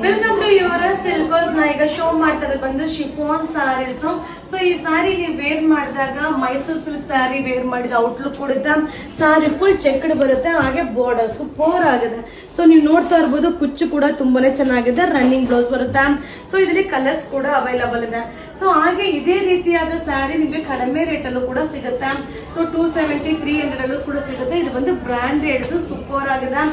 Welcome to your silvers. ನಾ ಈಗ show ಮಾಡ್ತಾರೆ ಬಂದು ಶಿಫಾನ್ ಸ್ಯಾರೀಸ್. ಸೊ ಈ ಸ್ಯಾರಿ ನೀವು ವೇರ್ ಮಾಡಿದಾಗ ಮೈಸೂರು ಸಿಲ್ಕ್ ಸ್ಯಾರಿ ವೇರ್ ಮಾಡಿದ ಔಟ್ಲುಕ್ ಕೊಡುತ್ತೆ. ಸ್ಯಾರಿ ಫುಲ್ ಚೆಕ್ಡ್ ಬರುತ್ತೆ, ಹಾಗೆ ಬಾರ್ಡರ್ ಸೂಪರ್ ಆಗಿದೆ. ಸೊ ನೀವು ನೋಡ್ತಾ ಇರ್ಬೋದು, ಕುಚ್ಚು ಕೂಡ ತುಂಬಾನೇ ಚೆನ್ನಾಗಿದೆ, ರನ್ನಿಂಗ್ ಬ್ಲೌಸ್ ಬರುತ್ತೆ. ಸೊ ಇದರಲ್ಲಿ ಕಲರ್ಸ್ ಕೂಡ ಅವೈಲಬಲ್ ಇದೆ. ಸೊ ಹಾಗೆ ಇದೇ ರೀತಿಯಾದ ಸ್ಯಾರಿ ನಿಮಗೆ ಕಡಿಮೆ ರೇಟ್ ಅಲ್ಲೂ ಕೂಡ ಸಿಗುತ್ತೆ. ಸೊ 270, 300 ಅಲ್ಲೂ ಕೂಡ ಸಿಗುತ್ತೆ. ಇದು ಬಂದು ಬ್ರಾಂಡೆಡ್ ಸೂಪರ್ ಆಗಿದೆ.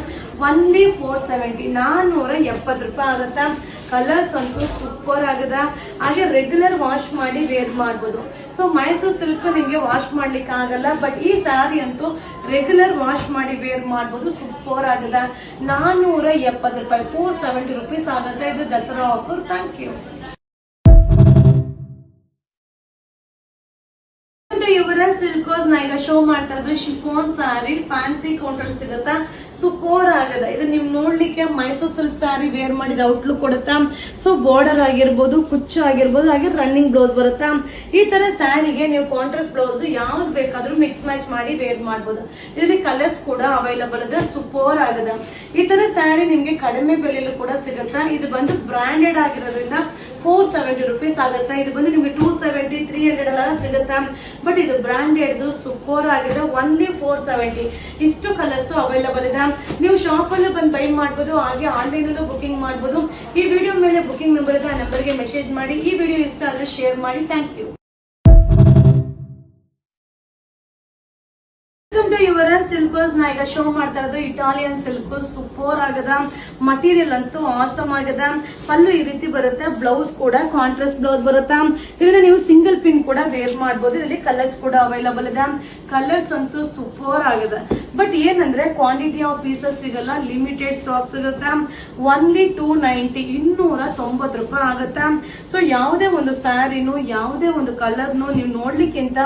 ಒನ್ಲಿ 470, 470 ರೂಪಾಯಿ ಆಗುತ್ತೆ. ಕಲರ್ಸ್ ಅಂತೂ ಸೂಪರ್ ಆಗಿದೆ. ಹಾಗೆ ರೆಗ್ಯುಲರ್ ವಾಶ್ ಮಾಡಿ ವೇರ್ ಮಾಡ್ಬೋದು. ಸೊ ಮೈಸೂರು ಸಿಲ್ಕ್ ನಿಮಗೆ ವಾಶ್ ಮಾಡ್ಲಿಕ್ಕೆ ಆಗಲ್ಲ, ಬಟ್ ಈ ಸ್ಯಾರಿ ಅಂತೂ ರೆಗ್ಯುಲರ್ ವಾಶ್ ಮಾಡಿ ವೇರ್ ಮಾಡ್ಬೋದು. ಸೂಪರ್ ಆಗಿದೆ. 470 ರೂಪಾಯಿ, 470 ರುಪೀಸ್ ಆಗುತ್ತೆ. ಇದು ದಸರಾ ಆಫರ್. Thank you. ಇವರ ಸಿಲ್ಕೋಸ್ ನಾ ಈಗ ಶೋ ಮಾಡ್ತಾ ಇರೋದು ಶಿಫಾನ್ ಸ್ಯಾರಿ. ಫ್ಯಾನ್ಸಿ ಕೌಂಟರ್ ಸಿಗುತ್ತಾ, ಸೂಪರ್ ಆಗದ. ಇದು ನೀವು ನೋಡ್ಲಿಕ್ಕೆ ಮೈಸೂರು ಸಿಲ್ಕ್ ಸ್ಯಾರಿ ವೇರ್ ಮಾಡಿದ ಔಟ್ಲುಕ್ ಕೊಡುತ್ತಾ. ಸೊ ಬಾರ್ಡರ್ ಆಗಿರ್ಬೋದು, ಕುಚ್ಚು ಆಗಿರ್ಬೋದು, ಹಾಗೆ ರನ್ನಿಂಗ್ ಬ್ಲೌಸ್ ಬರುತ್ತಾ. ಈ ತರ ಸ್ಯಾರಿಗೆ ನೀವು ಕಾಂಟ್ರಾಸ್ಟ್ ಬ್ಲೌಸ್ ಯಾವ್ದು ಬೇಕಾದ್ರೂ ಮಿಕ್ಸ್ ಮ್ಯಾಚ್ ಮಾಡಿ ವೇರ್ ಮಾಡ್ಬೋದು. ಇದರಲ್ಲಿ ಕಲರ್ಸ್ ಕೂಡ ಅವೈಲಬಲ್ ಇದೆ, ಸೂಪರ್ ಆಗದ. ಈ ತರ ಸ್ಯಾರಿ ನಿಮ್ಗೆ ಕಡಿಮೆ ಬೆಲೆಯಲ್ಲೂ ಕೂಡ ಸಿಗುತ್ತಾ. ಇದು ಬಂದು ಬ್ರಾಂಡೆಡ್ ಆಗಿರೋದ್ರಿಂದ 470 ರುಪೀಸ್ ಆಗುತ್ತೆ. ಇದು ಬಂದು ನಿಮ್ಗೆ 270, 300 ಎಲ್ಲ ಸಿಗುತ್ತೆ. ಬಟ್ ಇದು ಬ್ರಾಂಡೆಡ್ ಸೂಪರ್ ಆಗಿದೆ. ಒನ್ಲಿ 470. ಇಷ್ಟು ಕಲರ್ಸ್ ಅವೈಲಬಲ್ ಇದೆ. ನೀವು ಶಾಪ್ ಅಲ್ಲೂ ಬಂದು ಬೈ ಮಾಡಬಹುದು, ಹಾಗೆ ಆನ್ಲೈನ್ ಅಲ್ಲೂ ಬುಕಿಂಗ್ ಮಾಡಬಹುದು. ಈ ವಿಡಿಯೋ ಮೇಲೆ ಬುಕಿಂಗ್ ನಂಬರ್ ಇದೆ, ಆ ನಂಬರ್ಗೆ ಮೆಸೇಜ್ ಮಾಡಿ. ಈ ವಿಡಿಯೋ ಇಷ್ಟ ಆದ್ರೆ ಶೇರ್ ಮಾಡಿ. Thank you. ಇವರ ಸಿಲ್ಕೋಸ್ ನಾ ಈಗ ಶೋ ಮಾಡ್ತಾ ಇರೋದು ಇಟಾಲಿಯನ್ ಸಿಲ್ಕ್. ಸೂಪರ್ ಆಗದ. ಮಟೀರಿಯಲ್ ಅಂತೂ ಆಸಮ್ ಆಗದ. ಪಲ್ಲು ಈ ರೀತಿ ಬರುತ್ತೆ, ಬ್ಲೌಸ್ ಕೂಡ ಕಾಂಟ್ರಾಸ್ಟ್ ಬ್ಲೌಸ್ ಬರುತ್ತೆ. ಇದನ್ನ ನೀವು ಸಿಂಗಲ್ ಪಿನ್ ಕೂಡ ವೇರ್ ಮಾಡಬಹುದು. ಇದರಲ್ಲಿ ಕಲರ್ಸ್ ಕೂಡ ಅವೈಲಬಲ್ ಇದೆ. ಕಲರ್ಸ್ ಅಂತೂ ಸೂಪರ್ ಆಗಿದೆ. ಬಟ್ ಏನಂದ್ರೆ ಕ್ವಾಂಟಿಟಿ ಆಫ್ ಪೀಸಸ್ ಸಿಗಲ್ಲ, ಲಿಮಿಟೆಡ್ ಸ್ಟಾಕ್ ಸಿಗುತ್ತೆ. ಒನ್ಲಿ 290, 290 ರೂಪಾಯಿ ಆಗುತ್ತೆ. ಸೊ ಯಾವುದೇ ಒಂದು ಸ್ಯಾರಿನು, ಯಾವುದೇ ಒಂದು ಕಲರ್ನು ನೀವು ನೋಡ್ಲಿಕ್ಕಿಂತ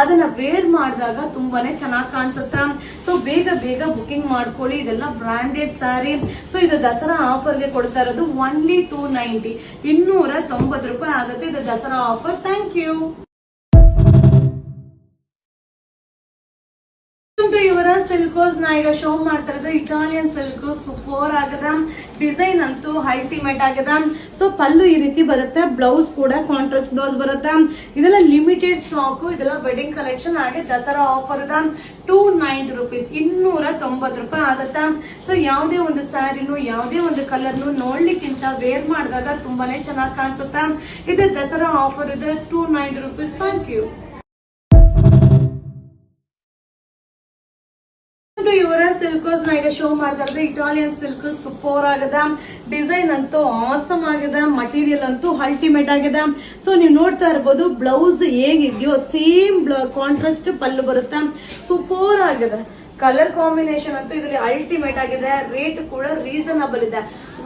ಅದನ್ನ ವೇರ್ ಮಾಡಿದಾಗ ತುಂಬಾನೇ ಚೆನ್ನಾಗಿ ಕಾಣಿಸುತ್ತೆ. ಸೊ ಬೇಗ ಬೇಗ ಬುಕಿಂಗ್ ಮಾಡ್ಕೊಳ್ಳಿ. ಇದೆಲ್ಲ ಬ್ರಾಂಡೆಡ್ ಸ್ಯಾರಿ. ಸೊ ಇದು ದಸರಾ ಆಫರ್ಗೆ ಕೊಡ್ತಾ ಇರೋದು ಒನ್ಲಿ 290, 290 ರೂಪಾಯಿ ಆಗುತ್ತೆ. ಇದು ದಸರಾ ಆಫರ್. Thank you. ಇವರ ಸಿಲ್ಕೋಸ್ ನಾ ಈಗ ಶೋ ಮಾಡ್ತಾ ಇರೋದು ಇಟಾಲಿಯನ್ ಸಿಲ್ಕ್. ಸೂಪರ್ ಆಗದ. ಡಿಸೈನ್ ಅಂತೂ ಅಲ್ಟಿಮೇಟ್ ಆಗದ. ಸೊ ಪಲ್ಲು ಈ ರೀತಿ ಬರುತ್ತೆ, ಬ್ಲೌಸ್ ಕೂಡ ಕಾಂಟ್ರಾಸ್ಟ್ ಬ್ಲೌಸ್ ಬರುತ್ತೆ. ಇದೆಲ್ಲ ಲಿಮಿಟೆಡ್ ಸ್ಟಾಕ್, ಇದೆಲ್ಲ ವೆಡ್ಡಿಂಗ್ ಕಲೆಕ್ಷನ್. ಹಾಗೆ ದಸರಾ ಆಫರ್ ಇದೆ. 290 ರುಪೀಸ್, 290 ರೂಪಾಯಿ ಆಗುತ್ತಾ. ಸೊ ಯಾವುದೇ ಒಂದು ಸ್ಯಾರಿನು, ಯಾವುದೇ ಒಂದು ಕಲರ್ನು ನೋಡ್ಲಿಕ್ಕಿಂತ ವೇರ್ ಮಾಡಿದಾಗ ತುಂಬಾನೇ ಚೆನ್ನಾಗಿ ಕಾಣಿಸುತ್ತಾ. ಇದು ದಸರಾ ಆಫರ್ ಇದೆ. 290 ರುಪೀಸ್. Thank you. ಇವರ ಸಿಲ್ಕೋಸ್ ನ ಈಗ ಶೋ ಮಾಡ್ತಾ ಇರೋದು ಇಟಾಲಿಯನ್ ಸಿಲ್ಕ್. ಸೂಪರ್ ಆಗದ. ಡಿಸೈನ್ ಅಂತೂ ಆಸಮ್ ಆಗಿದೆ. ಮಟೀರಿಯಲ್ ಅಂತೂ ಅಲ್ಟಿಮೇಟ್ ಆಗಿದೆ. ಸೊ ನೀವು ನೋಡ್ತಾ ಇರ್ಬೋದು, ಬ್ಲೌಸ್ ಹೇಗಿದೆಯೋ ಸೇಮ್ ಕಾಂಟ್ರಾಸ್ಟ್ ಪಲ್ಲು ಬರುತ್ತೆ. ಸೂಪರ್ ಆಗಿದೆ. ಕಲರ್ ಕಾಂಬಿನೇಷನ್ ಅಂತೂ ಇದರಲ್ಲಿ ಅಲ್ಟಿಮೇಟ್ ಆಗಿದೆ. ರೇಟ್ ಕೂಡ ರೀಸನಬಲ್ ಇದೆ.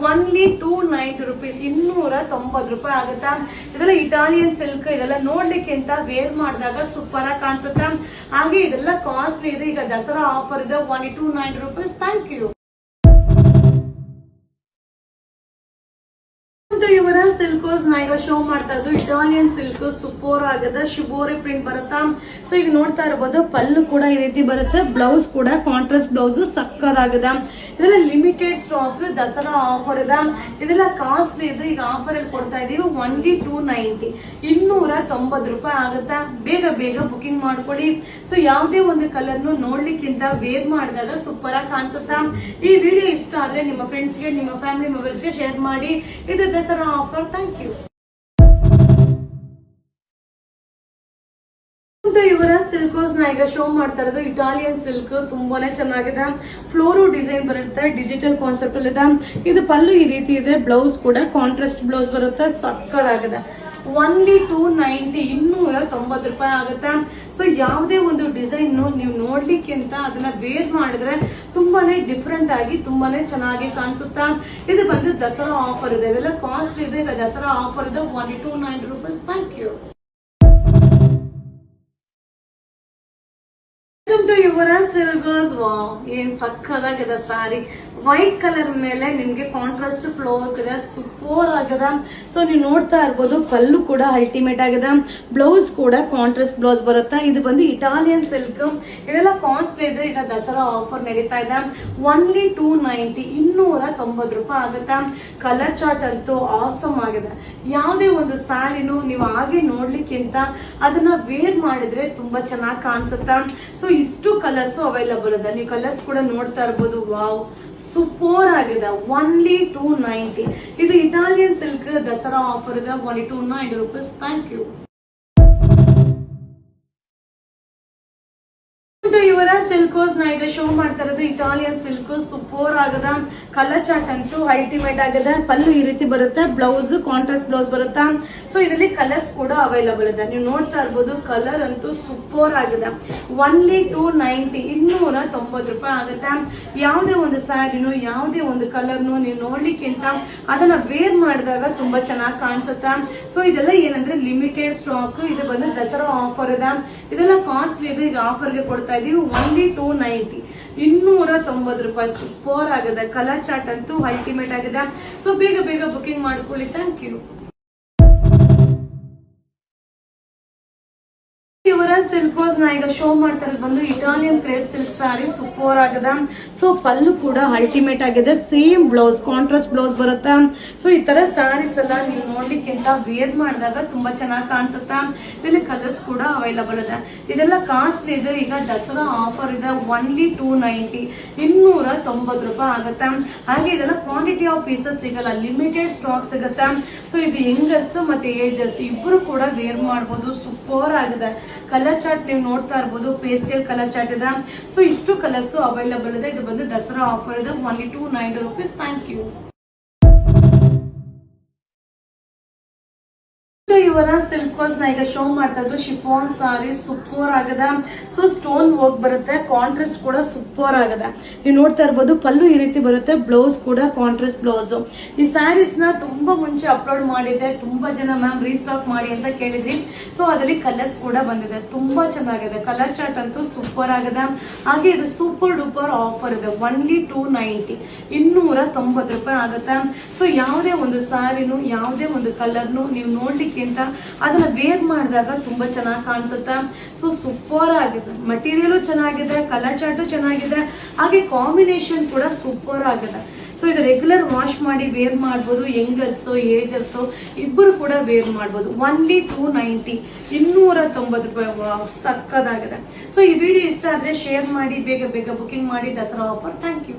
ಒನ್ಲಿ 290 ರುಪೀಸ್, 290 ರೂಪಾಯಿ ಆಗುತ್ತಾ. ಇದೆಲ್ಲ ಇಟಾಲಿಯನ್ ಸಿಲ್ಕ್. ಇದೆಲ್ಲ ನೋಡ್ಲಿಕ್ಕಿಂತ ವೇರ್ ಮಾಡಿದಾಗ ಸೂಪರ್ ಆಗಿ ಕಾಣಿಸುತ್ತೆ. ಹಾಗೆ ಇದೆಲ್ಲ ಕಾಸ್ಟ್ಲಿ ಇದೆ. ಈಗ ದಸರಾ ಆಫರ್ ಇದೆ. Only 290 rupees. Thank you. ಇವರ ಸಿಲ್ಕೋಸ್ ನಾ ಈಗ ಶೋ ಮಾಡ್ತಾ ಇರೋದು ಇಟಾಲಿಯನ್ ಸಿಲ್ಕ್. ಸೂಪರ್ ಆಗದ. ಶಿಬೋರಿ ಪ್ರಿಂಟ್ ಬರುತ್ತಾ. ಸೊ ಈಗ ನೋಡ್ತಾ ಇರಬಹುದು, ಪಲ್ಲು ಕೂಡ ಈ ರೀತಿ ಬರುತ್ತೆ, ಬ್ಲೌಸ್ ಕೂಡ ಕಾಂಟ್ರಾಸ್ಟ್ ಬ್ಲೌಸ್ ಸಕ್ಕದಾಗಿದೆ. ಇದೆಲ್ಲ ಲಿಮಿಟೆಡ್ ಸ್ಟಾಕ್, ದಸರಾ ಆಫರ್ ಇದೆ. ಇದೆಲ್ಲ ಕಾಸ್ಟ್ಲಿ ಇದೆ. ಈಗ ಆಫರ್ ಅಲ್ಲಿ ಕೊಡ್ತಾ ಇದೀವಿ. ಒನ್ಲಿ 290, 290 ರೂಪಾಯಿ ಆಗುತ್ತಾ. ಬೇಗ ಬೇಗ ಬುಕಿಂಗ್ ಮಾಡ್ಕೊಳ್ಳಿ. ಸೊ ಯಾವುದೇ ಒಂದು ಕಲರ್ನು ನೋಡ್ಲಿಕ್ಕಿಂತ ವೇರ್ ಮಾಡಿದಾಗ ಸೂಪರ್ ಆಗಿ ಕಾಣಿಸುತ್ತಾ. ಈ ವಿಡಿಯೋ ಇಷ್ಟ ಆದ್ರೆ ನಿಮ್ಮ ಫ್ರೆಂಡ್ಸ್ಗೆ, ನಿಮ್ಮ ಫ್ಯಾಮಿಲಿ ಮೆಂಬರ್ಸ್ಗೆ ಶೇರ್ ಮಾಡಿ. ಇದು ದಸರಾ ಆಫರ್. Thank you. ಇವರ ಸಿಲ್ಕೋಸ್ ನ ಈಗ ಶೋ ಮಾಡ್ತಾ ಇರೋದು ಇಟಾಲಿಯನ್ ಸಿಲ್ಕ್. ತುಂಬಾನೇ ಚೆನ್ನಾಗಿದೆ. ಫ್ಲೋರು ಡಿಸೈನ್ ಬರುತ್ತೆ, ಡಿಜಿಟಲ್ ಕಾನ್ಸೆಪ್ಟ್ ಅಲ್ಲಿ ಇದೆ. ಇದು ಪಲ್ಲು ಈ ರೀತಿ ಇದೆ, ಬ್ಲೌಸ್ ಕೂಡ ಕಾಂಟ್ರಾಸ್ಟ್ ಬ್ಲೌಸ್ ಬರುತ್ತೆ. ಸಕ್ಕದಾಗಿದೆ. ಒನ್ಲಿ 290, 290 ರೂಪಾಯಿ ಆಗುತ್ತೆ. ಸೊ ಯಾವುದೇ ಒಂದು ಡಿಸೈನ್ ನೀವು ನೋಡ್ಲಿಕ್ಕಿಂತ ಅದನ್ನ ವೇರ್ ಮಾಡಿದ್ರೆ ತುಂಬಾನೇ ಡಿಫ್ರೆಂಟ್ ಆಗಿ ತುಂಬಾನೇ ಚೆನ್ನಾಗಿ ಕಾಣಿಸುತ್ತಾ. ಇದು ಬಂದು ದಸರಾ ಆಫರ್ ಇದೆ. ಇದೆಲ್ಲ ಕಾಸ್ಟ್ಲಿ ಇದೆ. ಈಗ ದಸರಾ ಆಫರ್ ಇದೆ. Only 290 rupees. Thank you. ಇವರ ಸಿಲ್ಗರ್ಸ್. ವಾವ್, ಏನ್ ಸಕ್ಕದಾಗಿದೆ ಸ್ಯಾರಿ. ವೈಟ್ ಕಲರ್ ಮೇಲೆ ನಿಮ್ಗೆ ಕಾಂಟ್ರಾಸ್ಟ್ ಫ್ಲೋ ಆಗಿದೆ, ಸೂಪರ್ ಆಗದ. ಸೊ ನೀವು ನೋಡ್ತಾ ಇರ್ಬೋದು ಪಲ್ಲು ಕೂಡ ಅಲ್ಟಿಮೇಟ್ ಆಗದ, ಬ್ಲೌಸ್ ಕೂಡ ಕಾಂಟ್ರಾಸ್ಟ್ ಬ್ಲೌಸ್ ಬರುತ್ತೆ. ಇದು ಬಂದು ಇಟಾಲಿಯನ್ ಸಿಲ್ಕ್, ಇದೆಲ್ಲ ಕಾಸ್ಟ್ಲಿ ಇದೆ. ಈಗ ದಸರಾ ಆಫರ್ ನಡೀತಾ ಇದೆ, ಓನ್ಲಿ 290 290 ರೂಪಾಯಿ ಆಗುತ್ತೆ. ಕಲರ್ ಚಾರ್ಟ್ ಅಂತೂ ಆಸಮ್ ಆಗಿದೆ. ಯಾವುದೇ ಒಂದು ಸ್ಯಾರಿನೂ ನೀವು ಹಾಗೆ ನೋಡ್ಲಿಕ್ಕಿಂತ ಅದನ್ನ ವೇರ್ ಮಾಡಿದ್ರೆ ತುಂಬಾ ಚೆನ್ನಾಗಿ ಕಾಣಿಸುತ್ತೆ. ಸೊ ಇಷ್ಟು ಕಲರ್ಸ್ ಅವೈಲಬಲ್ ಇದೆ, ನೀವು ಕಲರ್ಸ್ ಕೂಡ ನೋಡ್ತಾ ಇರ್ಬೋದು. ವಾವ್, ಸೂಪರ್ ಆಗಿದೆ. ಓನ್ಲಿ 290. ಇದು ಇಟಾಲಿಯನ್ ಸಿಲ್ಕ್ ದಸರಾ ಆಫರ್ ಇದೆ, ಓನ್ಲಿ 290 ರೂಪೀಸ್. Thank you. ಇವರ ಸಿಲ್ಕೋಸ್ ನಾ ಈಗ ಶೋ ಮಾಡ್ತಾ ಇರೋದು ಇಟಾಲಿಯನ್ ಸಿಲ್ಕ್, ಸೂಪರ್ ಆಗದ. ಕಲರ್ ಚಾರ್ಟ್ ಅಂತೂ ಅಲ್ಟಿಮೇಟ್ ಆಗದ. ಪಲ್ಲು ಈ ರೀತಿ ಬರುತ್ತೆ, ಬ್ಲೌಸ್ ಕಾಂಟ್ರಾಸ್ಟ್ ಬ್ಲೌಸ್ ಬರುತ್ತಾ. ಸೊ ಇದರಲ್ಲಿ ಕಲರ್ಸ್ ಕೂಡ ಅವೈಲಬಲ್ ಇದೆ, ನೀವು ನೋಡ್ತಾ ಇರ್ಬೋದು. ಕಲರ್ ಅಂತೂ ಸೂಪರ್ ಆಗಿದೆ. ಓನ್ಲಿ 290 290 ರೂಪಾಯಿ ಆಗುತ್ತೆ. ಯಾವುದೇ ಒಂದು ಸ್ಯಾರಿನೂ ಯಾವುದೇ ಒಂದು ಕಲರ್ನು ನೀವು ನೋಡ್ಲಿಕ್ಕಿಂತ ಅದನ್ನ ವೇರ್ ಮಾಡಿದಾಗ ತುಂಬಾ ಚೆನ್ನಾಗಿ ಕಾಣಿಸುತ್ತೆ. ಸೊ ಇದೆಲ್ಲ ಏನಂದ್ರೆ ಲಿಮಿಟೆಡ್ ಸ್ಟಾಕ್. ಇದು ಬಂದು ದಸರಾ ಆಫರ್ ಇದೆ, ಇದೆಲ್ಲ ಕಾಸ್ಟ್ಲಿ ಇದೆ. ಈಗ ಆಫರ್ಗೆ ಕೊಡ್ತಾ ಇದೀವಿ, ಓನ್ಲಿ 290 290 ರೂಪಾಯಿ. ಸೂಪರ್ ಆಗಿದೆ. ಕಲರ್ ಚಾರ್ಟ್ ಅಂತೂ ಅಲ್ಟಿಮೇಟ್ ಆಗಿದೆ. ಸೊ ಬೇಗ ಬೇಗ ಬುಕಿಂಗ್ ಮಾಡ್ಕೊಳ್ಳಿ. Thank you. ಇವರ ಸಿಲ್ಕೋಸ್ ನಾ ಈಗ ಶೋ ಮಾಡ್ತಾ ಇರೋದು ಬಂದು Italian crepe silk sari, super ಆಗದ. ಸೊ ಪಲ್ಲು ಕೂಡ ಅಲ್ಟಿಮೇಟ್ ಆಗಿದೆ, ಸೇಮ್ ಬ್ಲೌಸ್ ಕಾಂಟ್ರಾಸ್ಟ್ ಬ್ಲೌಸ್ ಬರುತ್ತೆ. ಸೊ ಈ ತರ ಸ್ಯಾರೀಸ್ ಎಲ್ಲ ನೀವು ನೋಡ್ಲಿಕ್ಕಿಂತ ವೇರ್ ಮಾಡಿದಾಗ ತುಂಬಾ ಚೆನ್ನಾಗಿ ಕಾಣಿಸುತ್ತೆ. ಇದರಲ್ಲಿ ಕಲರ್ಸ್ ಕೂಡ ಅವೈಲಬಲ್ ಇದೆ. ಇದೆಲ್ಲ ಕಾಸ್ಟ್ಲಿ ಇದೆ. ಈಗ ದಸರಾ ಆಫರ್ ಇದೆ, ಓನ್ಲಿ 290 290 ರೂಪಾಯಿ ಆಗುತ್ತೆ. ಹಾಗೆ ಇದೆಲ್ಲ ಕ್ವಾಂಟಿಟಿ ಆಫ್ ಪೀಸಸ್ ಸಿಗಲ್ಲ, ಲಿಮಿಟೆಡ್ ಸ್ಟಾಕ್ ಸಿಗುತ್ತೆ. ಸೊ ಇದು ಯಂಗರ್ಸ್ ಮತ್ತೆ ಏಜರ್ಸ್ ಇಬ್ರು ಕೂಡ ವೇರ್ ಮಾಡಬಹುದು. ಸೂಪರ್ ಆಗಿದೆ. ಕಲರ್ ಚಾರ್ಟ್ ನೀವು ನೋಡ್ತಾ ಇರ್ಬೋದು, ಪೇಸ್ಟಲ್ ಕಲರ್ ಚಾರ್ಟ್ ಇದೆ. ಸೊ ಇಷ್ಟು ಕಲರ್ಸ್ ಅವೈಲಬಲ್ ಇದೆ. ಇದು ಬಂದು ದಸರಾ ಆಫರ್ ಇದೆ, ಓನ್ಲಿ 290 ರೂಪೀಸ್. Thank you. ಇವರ ಸಿಲ್ಕೋಸ್ ನ ಈಗ ಶೋ ಮಾಡ್ತಾ ಇದ್ದು ಶಿಫಾನ್ ಸಾರಿ, ಸೂಪರ್ ಆಗದ. ಸೊ ಸ್ಟೋನ್ ವರ್ಕ್ ಬರುತ್ತೆ, ಕಾಂಟ್ರಾಸ್ಟ್ ಕೂಡ ಸೂಪರ್ ಆಗದ. ನೀವು ನೋಡ್ತಾ ಇರ್ಬೋದು, ಪಲ್ಲು ಈ ರೀತಿ ಬರುತ್ತೆ, ಬ್ಲೌಸ್ ಕೂಡ ಕಾಂಟ್ರಾಸ್ಟ್ ಬ್ಲೌಸ್. ಈ ಸ್ಯಾರೀಸ್ ನ ತುಂಬಾ ಮುಂಚೆ ಅಪ್ಲೋಡ್ ಮಾಡಿದೆ, ತುಂಬಾ ಜನ ಮ್ಯಾಮ್ ರೀಸ್ಟಾಕ್ ಮಾಡಿ ಅಂತ ಕೇಳಿದ್ರಿ. ಸೊ ಅದರಲ್ಲಿ ಕಲರ್ಸ್ ಕೂಡ ಬಂದಿದೆ, ತುಂಬಾ ಚೆನ್ನಾಗಿದೆ. ಕಲರ್ ಚಾರ್ಟ್ ಅಂತೂ ಸೂಪರ್ ಆಗದ. ಹಾಗೆ ಇದು ಸೂಪರ್ ಡೂಪರ್ ಆಫರ್ ಇದೆ, ಓನ್ಲಿ 290 290 ರೂಪಾಯಿ ಆಗುತ್ತೆ. ಸೊ ಯಾವುದೇ ಒಂದು ಸ್ಯಾರಿನು ಯಾವುದೇ ಒಂದು ಕಲರ್ನು ನೀವು ನೋಡ್ಲಿಕ್ಕೆ ಅದನ್ನ ವೇರ್ ಮಾಡಿದಾಗ ತುಂಬಾ ಚೆನ್ನಾಗಿ ಕಾಣಿಸುತ್ತೆ. ಸೊ ಸೂಪರ್ ಆಗಿದೆ. ಮಟೀರಿಯಲ್ ಚೆನ್ನಾಗಿದೆ, ಕಲರ್ ಚಾರ್ಟ್ ಚೆನ್ನಾಗಿದೆ, ಹಾಗೆ ಕಾಂಬಿನೇಷನ್ ಕೂಡ ಸೂಪರ್ ಆಗಿದೆ. ಸೊ ಇದು ರೆಗ್ಯುಲರ್ ವಾಶ್ ಮಾಡಿ ವೇರ್ ಮಾಡ್ಬೋದು, ಯಂಗರ್ಸ್ ಏಜರ್ಸ್ ಇಬ್ಬರು ಕೂಡ ವೇರ್ ಮಾಡ್ಬೋದು. ಓನ್ಲಿ 290 290 ರೂಪಾಯಿ. ಸಕ್ಕದಾಗಿದೆ. ಸೊ ಈ ವಿಡಿಯೋ ಇಷ್ಟ ಆದ್ರೆ ಶೇರ್ ಮಾಡಿ, ಬೇಗ ಬೇಗ ಬುಕಿಂಗ್ ಮಾಡಿ. ದಸರಾ ಆಫರ್. Thank you.